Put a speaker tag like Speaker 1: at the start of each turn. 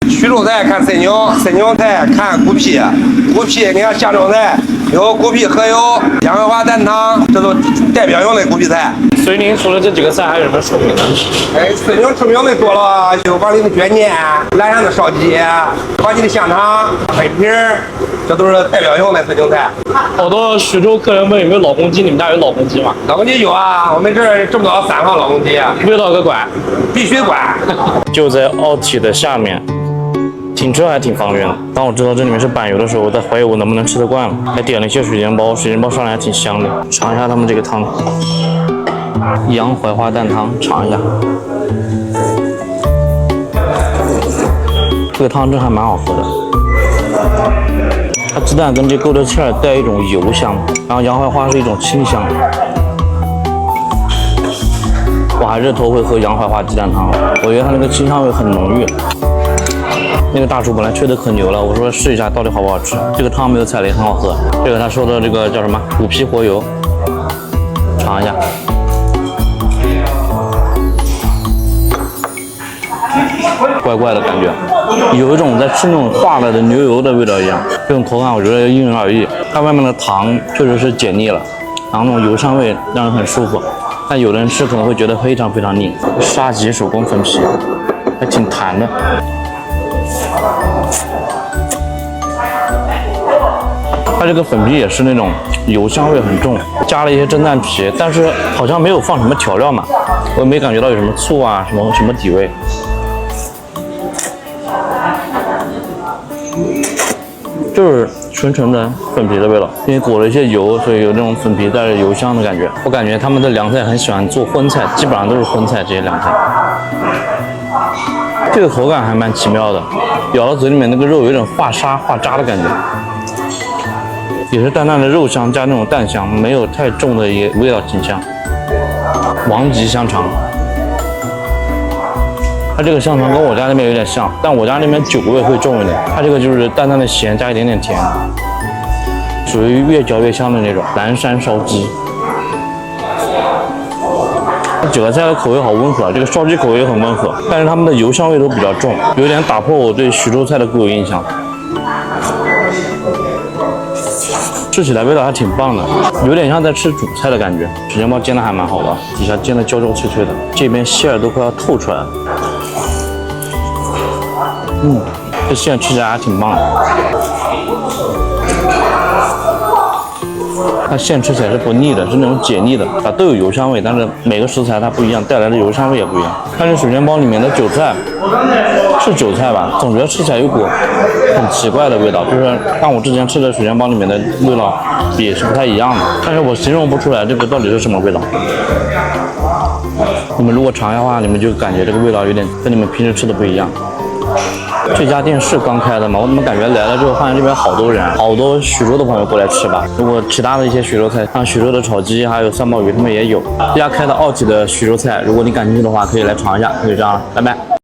Speaker 1: 徐州菜看参牛，参牛菜看骨皮，骨皮你看香蒸菜有骨皮河油、杨荷花蛋汤，这都代表用的骨皮菜。
Speaker 2: 所以您除了这几个菜，还有什么出名的？
Speaker 1: 哎，参牛出名的多了，有王林的卷煎、兰阳的烧鸡、黄记的香肠、粉皮儿，这都是代表用的参牛菜。
Speaker 2: 好多徐州客人问有没有老公鸡，你们家有老公鸡吗？
Speaker 1: 老公鸡有啊，我们这儿这么多3号老公鸡，
Speaker 2: 味道可管，
Speaker 1: 必须管。
Speaker 2: 就在奥体的下面。停车还挺方便的。当我知道这里面是板油的时候，我在怀疑我能不能吃得惯了，还点了一些水煎包，水煎包上来还挺香的。尝一下他们这个汤，洋槐花蛋汤，尝一下。这个汤真还蛮好喝的。它鸡蛋跟这勾的芡带一种油香，然后洋槐花是一种清香。我还是头回喝洋槐花鸡蛋汤，我觉得它那个清香味很浓郁。那个大厨本来吹得可牛了，我说试一下到底好不好吃。这个汤没有踩雷，很好喝。这个他说的这个叫什么虎皮活油，尝一下。怪怪的感觉，有一种在吃那种化了的牛油的味道一样。这种口感我觉得因人而异。它外面的糖确实是解腻了，然后那种油香味让人很舒服。但有的人吃可能会觉得非常非常腻。沙棘手工粉皮还挺弹的。它这个粉皮也是那种油香味很重，加了一些蒸蛋皮，但是好像没有放什么调料嘛，我也没感觉到有什么醋啊什么底味。就是纯纯的粉皮的味道，因为裹了一些油，所以有那种粉皮带着油香的感觉。我感觉他们的凉菜很喜欢做荤菜，基本上都是荤菜这些凉菜。这个口感还蛮奇妙的，咬到嘴里面那个肉有点化沙化渣的感觉，也是淡淡的肉香加那种蛋香，没有太重的一个味道倾向。王吉香肠，它这个香肠跟我家那边有点像，但我家那边酒味会重一点，它这个就是淡淡的咸加一点点甜，属于越嚼越香的那种。蓝山烧鸡。这9个菜的口味好温和，这个烧鸡口味也很温和，但是它们的油香味都比较重，有点打破我对徐州菜的固有印象。吃起来味道还挺棒的，有点像在吃主菜的感觉。水煎包煎的还蛮好的，底下煎的焦焦脆脆的，这边馅儿都快要透出来了。这馅吃起来还挺棒的。它馅吃起来是不腻的，是那种解腻的，都有油香味，但是每个食材它不一样，带来的油香味也不一样。但是水煎包里面的韭菜是韭菜吧，总觉得吃起来有股很奇怪的味道，就是跟我之前吃的水煎包里面的味道比是不太一样的，但是我形容不出来这个到底是什么味道。你们如果尝一下的话，你们就感觉这个味道有点跟你们平时吃的不一样。这家店是刚开的嘛？我怎么感觉来了之后，发现这边好多人，好多徐州的朋友过来吃吧。如果其他的一些徐州菜，像徐州的炒鸡，还有三宝鱼，他们也有。这家开的奥体的徐州菜，如果你感兴趣的话，可以来尝一下。就这样了，拜拜。